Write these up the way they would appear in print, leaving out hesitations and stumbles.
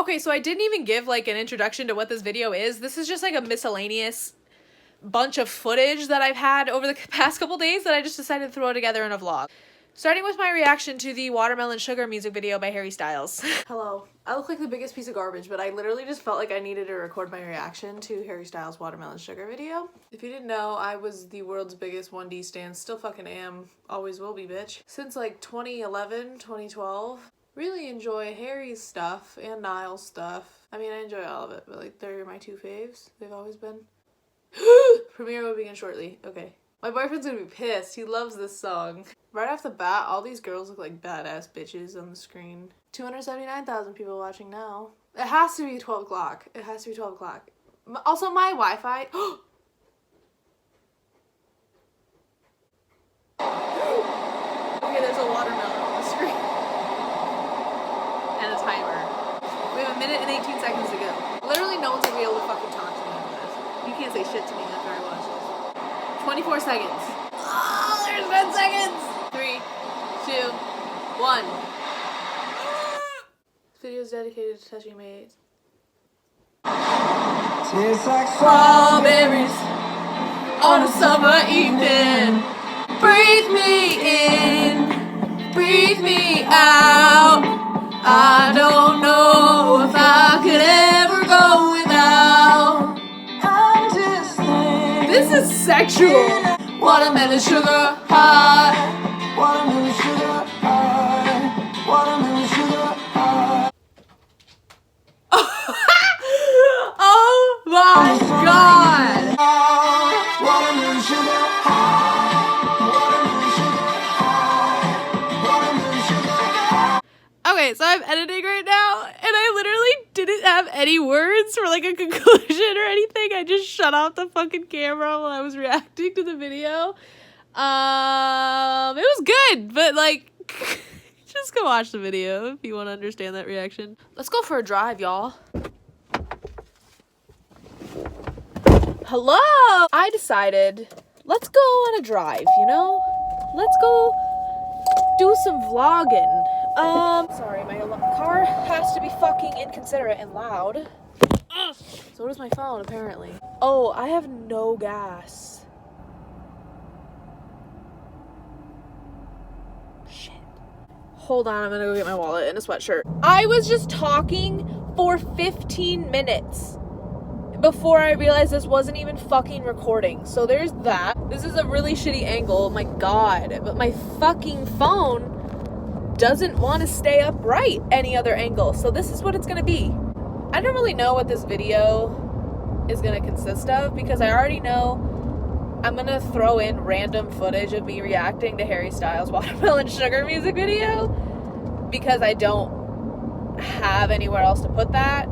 Okay, so I didn't even give like an introduction to what this video is. This is just like a miscellaneous bunch of footage that I've had over the past couple days that I just decided to throw together in a vlog. Starting with my reaction to the Watermelon Sugar music video by Harry Styles. Hello. I look like the biggest piece of garbage, but I literally just felt like I needed to record my reaction to Harry Styles' Watermelon Sugar video. If you didn't know, I was the world's biggest 1D stan. Still fucking am. Always will be, bitch. Since like 2011, 2012. Really enjoy Harry's stuff and Niall's stuff. I mean, I enjoy all of it, but like they're my two faves. They've always been. Premiere will begin shortly. Okay. My boyfriend's gonna be pissed. He loves this song. Right off the bat, all these girls look like badass bitches on the screen. 279,000 people watching now. It has to be 12 o'clock. It has to be 12 o'clock. Also, my Wi-Fi. Okay, there's a watermelon on the screen. And a timer. We have 1 minute and 18 seconds to go. Literally no one's gonna be able to fucking talk to me after this. You can't say shit to me after I watch this. 24 seconds. Oh, there's 10 seconds. 3, 2, 1. This video is dedicated to touching mates. Tastes like strawberries on a summer evening. Breathe me in, breathe me out. I don't know if I could ever go without. I'm just thinking this is sexual. Watermelon sugar high. Watermelon sugar high. Watermelon sugar high. Oh my god. Watermelon sugar high. Watermelon sugar high. Watermelon sugar high. Okay, so I'm editing right now, and I literally didn't have any words for like a conclusion or anything. I just shut off the fucking camera while I was reacting to the video. It was good, but like, just go watch the video if you want to understand that reaction. Let's go for a drive, y'all. Hello! I decided, let's go on a drive, you know? Let's go do some vlogging. Sorry, my car has to be fucking inconsiderate and loud. So does my phone, apparently. Oh, I have no gas. Shit. Hold on, I'm gonna go get my wallet and a sweatshirt. I was just talking for 15 minutes before I realized this wasn't even fucking recording. So there's that. This is a really shitty angle, my god. But my fucking phone doesn't want to stay upright any other angle. So this is what it's gonna be. I don't really know what this video is gonna consist of because I already know I'm gonna throw in random footage of me reacting to Harry Styles' Watermelon Sugar music video because I don't have anywhere else to put that.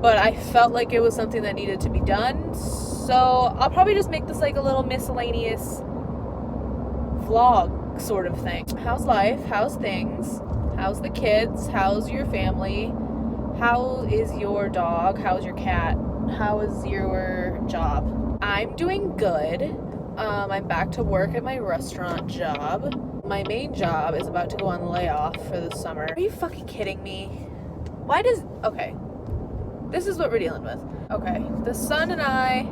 But I felt like it was something that needed to be done. So I'll probably just make this like a little miscellaneous vlog sort of thing. How's life? How's things? How's the kids? How's your family? How is your dog? How's your cat? How is your job? I'm doing good. I'm back to work at my restaurant job. My main job is about to go on layoff for the summer. Are you fucking kidding me? Why does... Okay. This is what we're dealing with. Okay. The son and I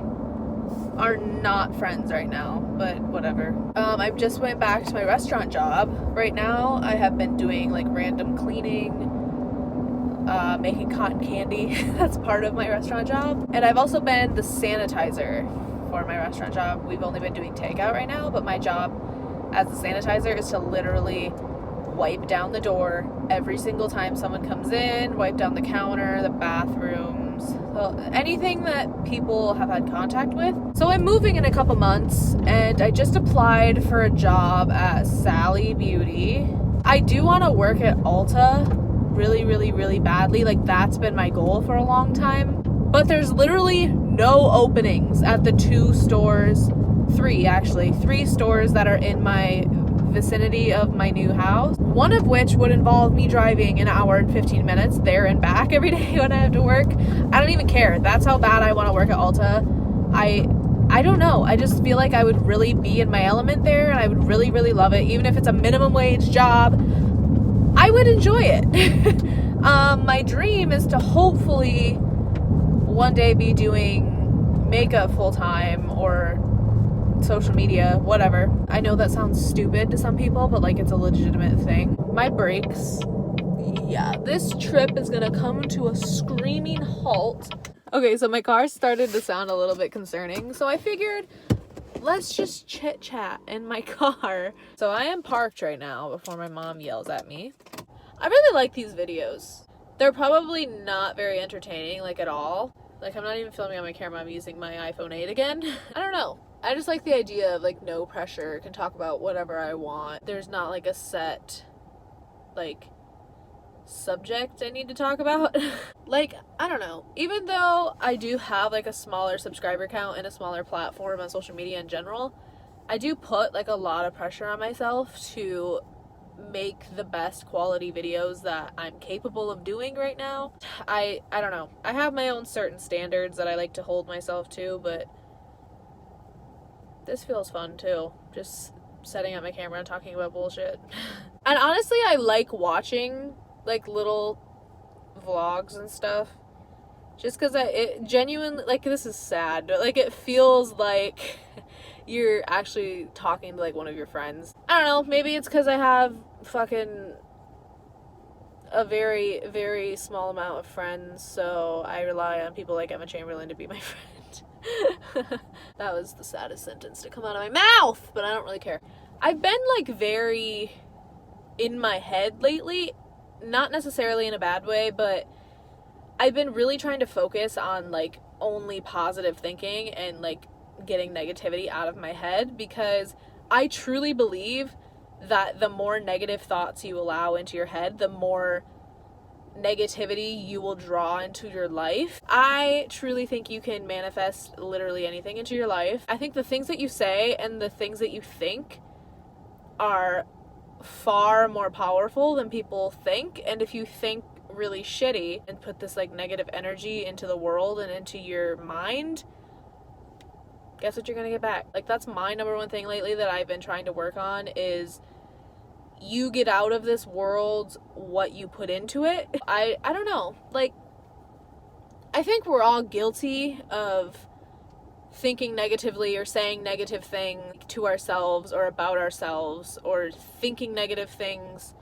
are not friends right now, but whatever. I just went back to my restaurant job. Right now, I have been doing like random cleaning, making cotton candy. That's part of my restaurant job. And I've also been the sanitizer for my restaurant job. We've only been doing takeout right now, but my job as the sanitizer is to literally wipe down the door every single time someone comes in, wipe down the counter, the bathrooms, so anything that people have had contact with. So I'm moving in a couple months and I just applied for a job at Sally Beauty. I do want to work at Ulta really, really, really badly. Like that's been my goal for a long time. But there's literally no openings at the three stores that are in my vicinity of my new house. One of which would involve me driving an hour and 15 minutes there and back every day when I have to work. I don't even care. That's how bad I want to work at Ulta. I don't know. I just feel like I would really be in my element there and I would really, really love it. Even if it's a minimum wage job, I would enjoy it. My dream is to hopefully one day be doing makeup full time or social media, whatever. I know that sounds stupid to some people, but like it's a legitimate thing. My brakes, yeah, this trip is gonna come to a screaming halt. Okay, so my car started to sound a little bit concerning, so I figured let's just chit chat in my car. So I am parked right now before my mom yells at me. I really like these videos. They're probably not very entertaining, like at all. Like I'm not even filming on my camera, I'm using my iPhone 8 again. I don't know. I just like the idea of like no pressure, can talk about whatever I want. There's not like a set like subject I need to talk about. Like, I don't know. Even though I do have like a smaller subscriber count and a smaller platform on social media in general, I do put like a lot of pressure on myself to make the best quality videos that I'm capable of doing right now. I don't know. I have my own certain standards that I like to hold myself to, but this feels fun too. Just setting up my camera and talking about bullshit. And honestly, I like watching like little vlogs and stuff. Just because it genuinely, like, this is sad, but like it feels like you're actually talking to like one of your friends. I don't know, maybe it's because I have fucking a very, very small amount of friends, so I rely on people like Emma Chamberlain to be my friend. That was the saddest sentence to come out of my mouth, but I don't really care. I've been like very in my head lately, not necessarily in a bad way, but I've been really trying to focus on like only positive thinking and like getting negativity out of my head, because I truly believe that the more negative thoughts you allow into your head, the more negativity you will draw into your life. I truly think you can manifest literally anything into your life. I think the things that you say and the things that you think are far more powerful than people think. And if you think really shitty and put this like negative energy into the world and into your mind, guess what you're gonna get back? Like, that's my number one thing lately that I've been trying to work on, is you get out of this world what you put into it. I don't know, like, I think we're all guilty of thinking negatively or saying negative things to ourselves or about ourselves, or thinking negative things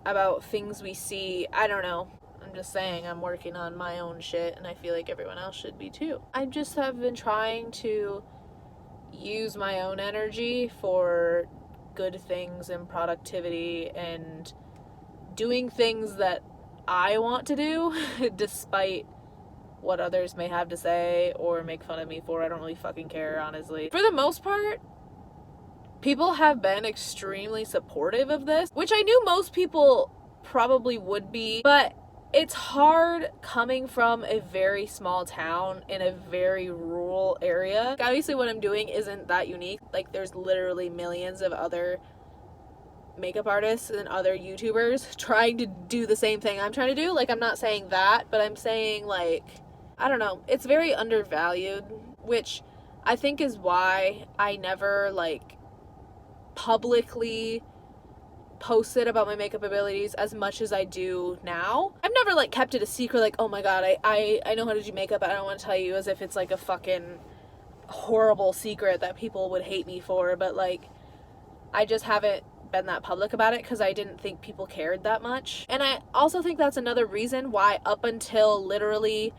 about things we see. I don't know. I'm just saying, I'm working on my own shit, and I feel like everyone else should be too. I just have been trying to use my own energy for good things and productivity and doing things that I want to do despite what others may have to say or make fun of me for. I don't really fucking care, honestly. For the most part, people have been extremely supportive of this, which I knew most people probably would be, but it's hard coming from a very small town in a very rural area. Obviously what I'm doing isn't that unique. Like, there's literally millions of other makeup artists and other YouTubers trying to do the same thing I'm trying to do. Like, I'm not saying that, but I'm saying, like, I don't know, it's very undervalued, which I think is why I never like publicly posted about my makeup abilities as much as I do now. I've never like kept it a secret, like, oh my god, I know how to do makeup, but I don't want to tell you, as if it's like a fucking horrible secret that people would hate me for. But like, I just haven't been that public about it because I didn't think people cared that much. And I also think that's another reason why up until literally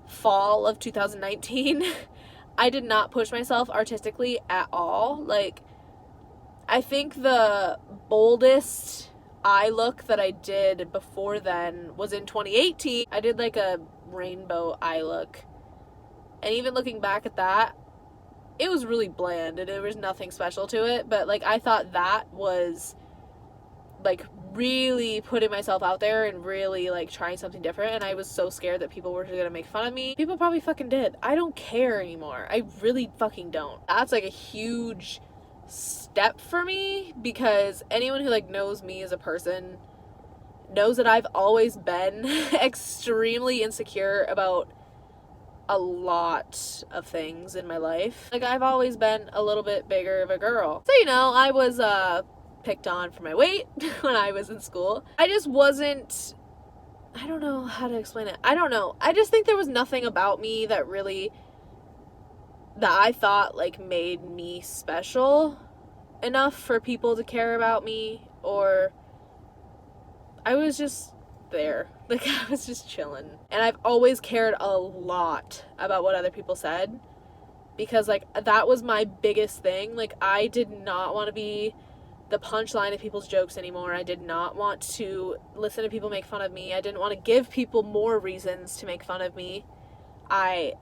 fall of 2019 I did not push myself artistically at all. Like, I think the boldest eye look that I did before then was in 2018. I did like a rainbow eye look, and even looking back at that, it was really bland and there was nothing special to it, but like, I thought that was like really putting myself out there and really like trying something different, and I was so scared that people were gonna make fun of me. People probably fucking did. I don't care anymore. I really fucking don't. That's like a huge step for me, because anyone who like knows me as a person knows that I've always been extremely insecure about a lot of things in my life. Like, I've always been a little bit bigger of a girl. So, you know, I was picked on for my weight when I was in school. I just wasn't I don't know how to explain it. I don't know. I just think there was nothing about me that I thought, like, made me special enough for people to care about me, or I was just there. Like, I was just chilling. And I've always cared a lot about what other people said, because, like, that was my biggest thing. Like, I did not want to be the punchline of people's jokes anymore. I did not want to listen to people make fun of me. I didn't want to give people more reasons to make fun of me. I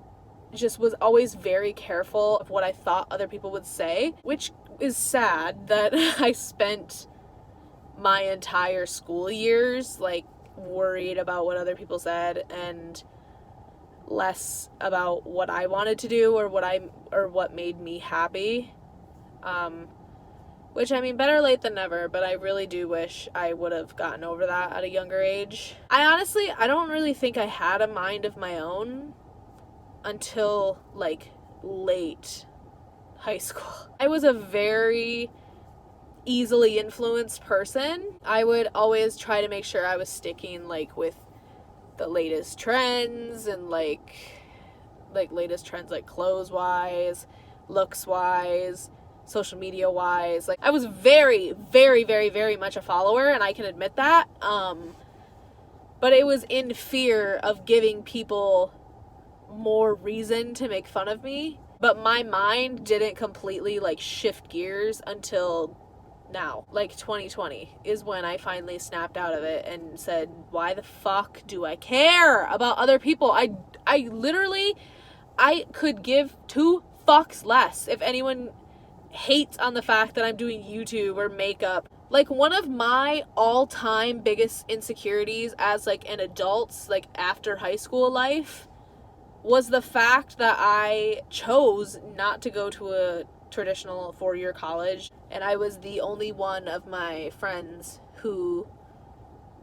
just was always very careful of what I thought other people would say, which is sad that I spent my entire school years, like, worried about what other people said and less about what I wanted to do or what made me happy. Which, I mean, better late than never, but I really do wish I would have gotten over that at a younger age. I don't really think I had a mind of my own until, like, late high school. I was a very easily influenced person. I would always try to make sure I was sticking, like, with the latest trends and, like latest trends, like, clothes-wise, looks-wise, social media-wise. Like, I was very, very, very, very much a follower, and I can admit that. But it was in fear of giving people more reason to make fun of me. But my mind didn't completely, like, shift gears until now. Like, 2020 is when I finally snapped out of it and said, why the fuck do I care about other people? I literally, I could give 2 fucks less if anyone hates on the fact that I'm doing YouTube or makeup. Like, one of my all-time biggest insecurities as, like, an adult, like, after high school life, was the fact that I chose not to go to a traditional 4-year college, and I was the only one of my friends who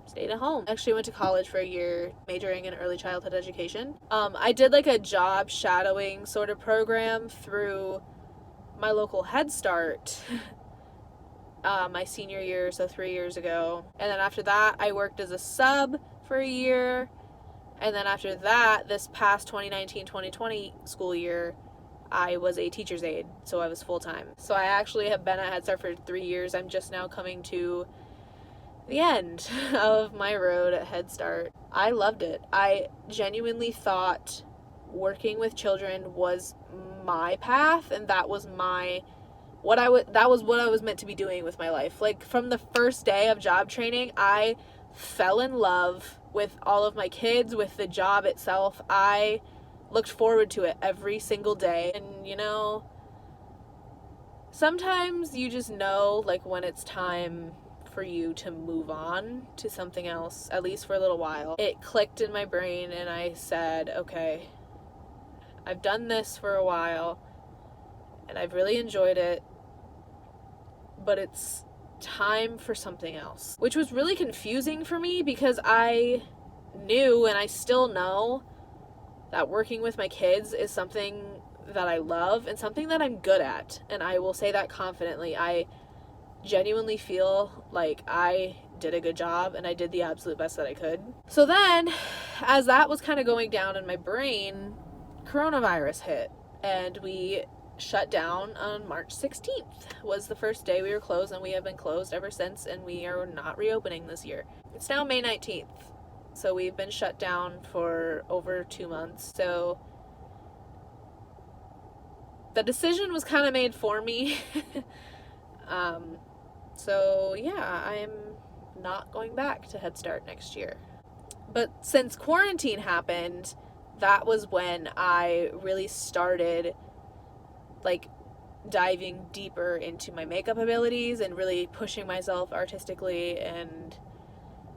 stayed at home. I actually went to college for a year, majoring in early childhood education. I did, like, a job shadowing sort of program through my local Head Start my senior year, so 3 years ago. And then after that, I worked as a sub for a year. And then after that, this past 2019-2020 school year, I was a teacher's aide, so I was full-time. So I actually have been at Head Start for 3 years. I'm just now coming to the end of my road at Head Start. I loved it. I genuinely thought working with children was my path, and that was what I was meant to be doing with my life. Like, from the first day of job training, I fell in love with all of my kids, with the job itself. I looked forward to it every single day. And, you know, sometimes you just know, like, when it's time for you to move on to something else, at least for a little while. It clicked in my brain, and I said, okay, I've done this for a while, and I've really enjoyed it, but it's time for something else. Which was really confusing for me, because I knew, and I still know, that working with my kids is something that I love and something that I'm good at, and I will say that confidently. I genuinely feel like I did a good job, and I did the absolute best that I could. So then, as that was kind of going down in my brain, coronavirus hit, and we shut down on March 16th was the first day we were closed, and we have been closed ever since, and we are not reopening this year. It's now May 19th, so we've been shut down for over 2 months. So the decision was kind of made for me. So yeah, I'm not going back to Head Start next year. But since quarantine happened, that was when I really started, like, diving deeper into my makeup abilities and really pushing myself artistically and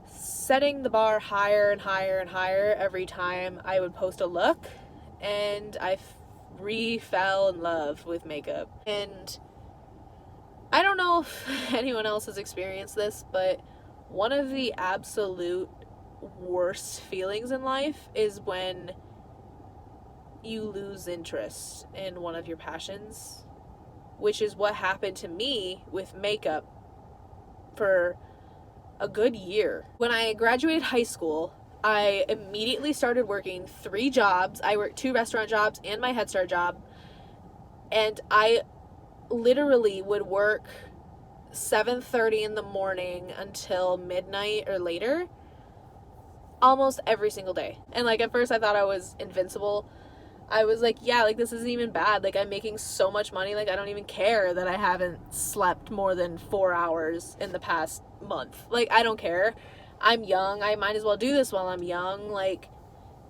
setting the bar higher and higher and higher every time I would post a look. And I fell in love with makeup. And I don't know if anyone else has experienced this, but one of the absolute worst feelings in life is when you lose interest in one of your passions, which is what happened to me with makeup for a good year. When I graduated high school, I immediately started working 3 jobs. I worked 2 restaurant jobs and my Head Start job. And I literally would work 7:30 in the morning until midnight or later almost every single day. And like at first I thought I was invincible. I was like, yeah, like this isn't even bad. Like I'm making so much money. Like I don't even care that I haven't slept more than 4 hours in the past month. Like I don't care. I'm young. I might as well do this while I'm young. Like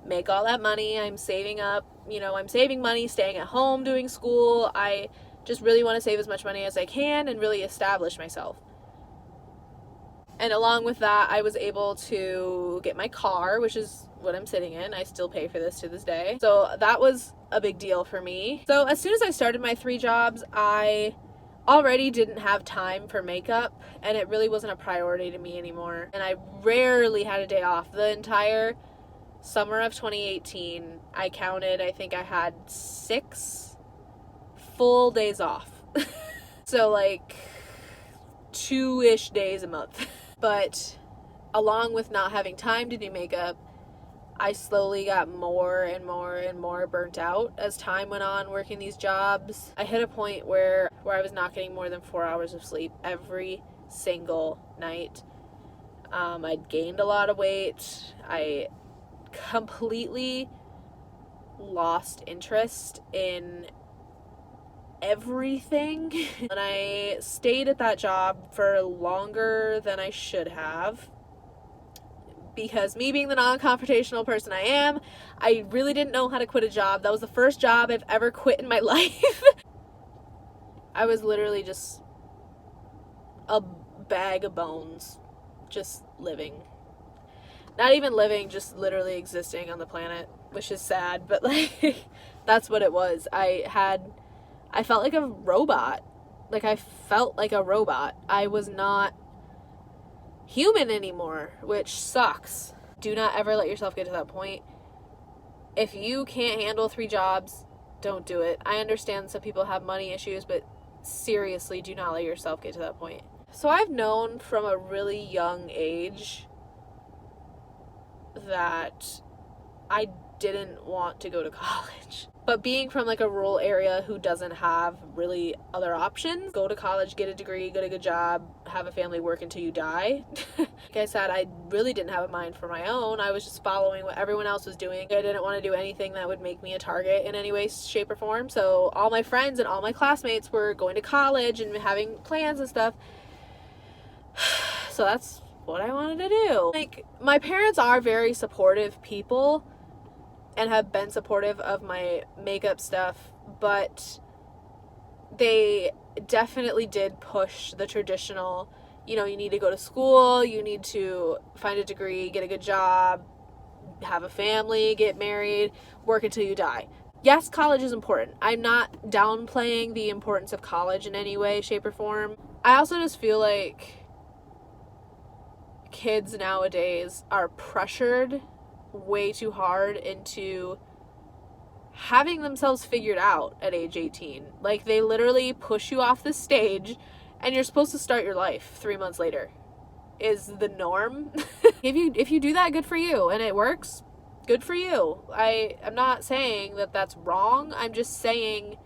make all that money. I'm saving up. You know, I'm saving money, staying at home, doing school. I just really want to save as much money as I can and really establish myself. And along with that, I was able to get my car, which is what I'm sitting in. I still pay for this to this day. So that was a big deal for me. So as soon as I started my 3 jobs, I already didn't have time for makeup, and it really wasn't a priority to me anymore. And I rarely had a day off. The entire summer of 2018, I counted, I think I had 6 full days off. So like 2-ish days a month. But along with not having time to do makeup, I slowly got more and more and more burnt out as time went on working these jobs. I hit a point where I was not getting more than 4 hours of sleep every single night. I'd gained a lot of weight. I completely lost interest in everything. And I stayed at that job for longer than I should have, because me being the non-confrontational person I am, I really didn't know how to quit a job. That was the first job I've ever quit in my life. I was literally just a bag of bones, just living. Not even living, just literally existing on the planet, which is sad, but like that's what it was. I felt like a robot. Like I felt like a robot. I was not human anymore, which sucks. Do not ever let yourself get to that point. If you can't handle 3 jobs, don't do it. I understand some people have money issues, but seriously, do not let yourself get to that point. So I've known from a really young age that I didn't want to go to college. But being from like a rural area who doesn't have really other options, go to college, get a degree, get a good job, have a family, work until you die. Like I said, I really didn't have a mind for my own. I was just following what everyone else was doing. I didn't want to do anything that would make me a target in any way, shape, or form. So all my friends and all my classmates were going to college and having plans and stuff. So that's what I wanted to do. Like, my parents are very supportive people and have been supportive of my makeup stuff, but they definitely did push the traditional, you know, you need to go to school, you need to find a degree, get a good job, have a family, get married, work until you die. Yes, college is important. I'm not downplaying the importance of college in any way, shape, or form. I also just feel like kids nowadays are pressured way too hard into having themselves figured out at age 18. Like, they literally push you off the stage and you're supposed to start your life 3 months later is the norm. If you do that, good for you, and it works, good for you. I'm not saying that that's wrong. I'm just saying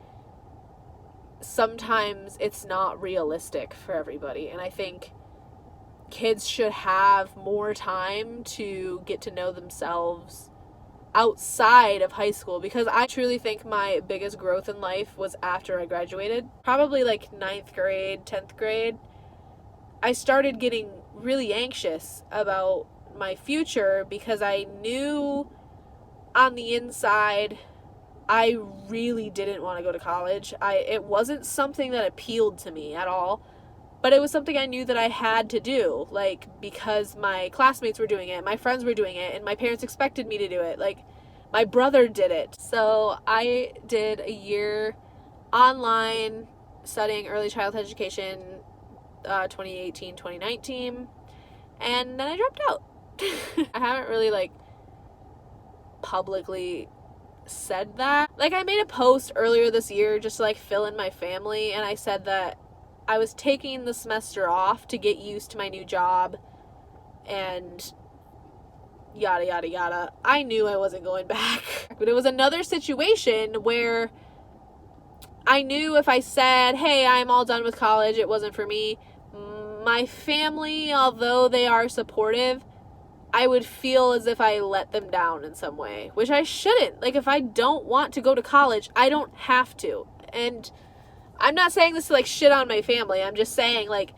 sometimes it's not realistic for everybody, and I think kids should have more time to get to know themselves outside of high school, because I truly think my biggest growth in life was after I graduated. Probably like 9th grade, 10th grade. I started getting really anxious about my future because I knew on the inside I really didn't want to go to college. It wasn't something that appealed to me at all. But it was something I knew that I had to do, like, because my classmates were doing it, my friends were doing it, and my parents expected me to do it. Like, my brother did it. So I did a year online studying early childhood education, 2018, 2019, and then I dropped out. I haven't really, like, publicly said that. Like, I made a post earlier this year just to, like, fill in my family, and I said that I was taking the semester off to get used to my new job and yada, yada, yada. I knew I wasn't going back. But it was another situation where I knew if I said, hey, I'm all done with college, it wasn't for me, my family, although they are supportive, I would feel as if I let them down in some way, which I shouldn't. Like, if I don't want to go to college, I don't have to. And I'm not saying this to, like, shit on my family. I'm just saying, like,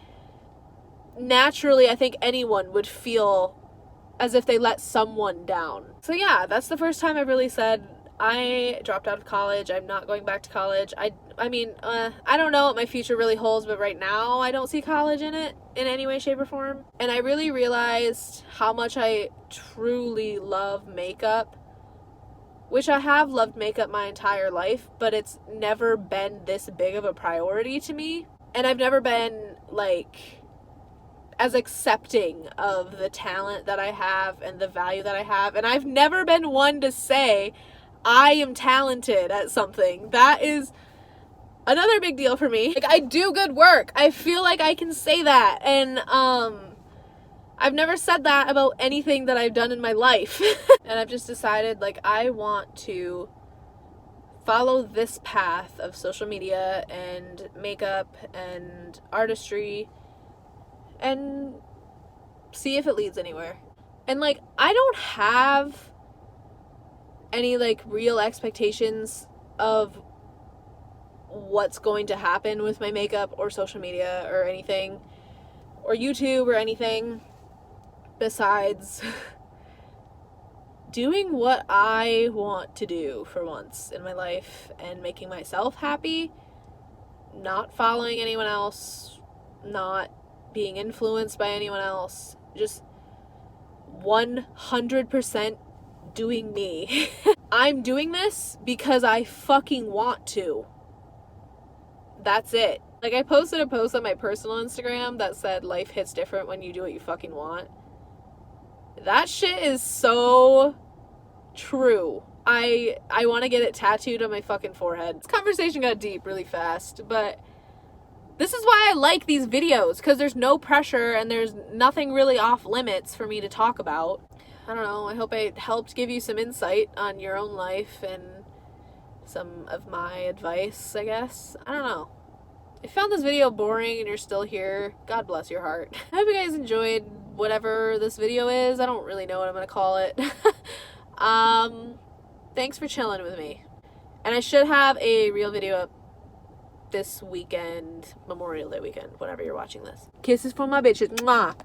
naturally, I think anyone would feel as if they let someone down. So yeah, that's the first time I really said, I dropped out of college. I'm not going back to college. I mean, I don't know what my future really holds, but right now I don't see college in it in any way, shape, or form. And I really realized how much I truly love makeup, which I have loved makeup my entire life, but it's never been this big of a priority to me. And I've never been, like, as accepting of the talent that I have and the value that I have. And I've never been one to say, I am talented at something. That is another big deal for me. Like, I do good work. I feel like I can say that. And, I've never said that about anything that I've done in my life. And I've just decided, like, I want to follow this path of social media and makeup and artistry and see if it leads anywhere. And, like, I don't have any, like, real expectations of what's going to happen with my makeup or social media or anything, or YouTube or anything, besides doing what I want to do for once in my life and making myself happy, not following anyone else, not being influenced by anyone else, just 100% doing me. I'm doing this because I fucking want to. That's it. Like, I posted a post on my personal Instagram that said life hits different when you do what you fucking want. That shit is so true. I want to get it tattooed on my fucking forehead. This conversation got deep really fast, but this is why I like these videos, because there's no pressure and there's nothing really off limits for me to talk about. I don't know, I hope I helped give you some insight on your own life and some of my advice, I guess. I don't know. If you found this video boring and you're still here, God bless your heart. I hope you guys enjoyed whatever this video is. I don't really know what I'm gonna call it. Thanks for chilling with me. And I should have a real video up this weekend, Memorial Day weekend, whenever you're watching this. Kisses for my bitches. Mwah.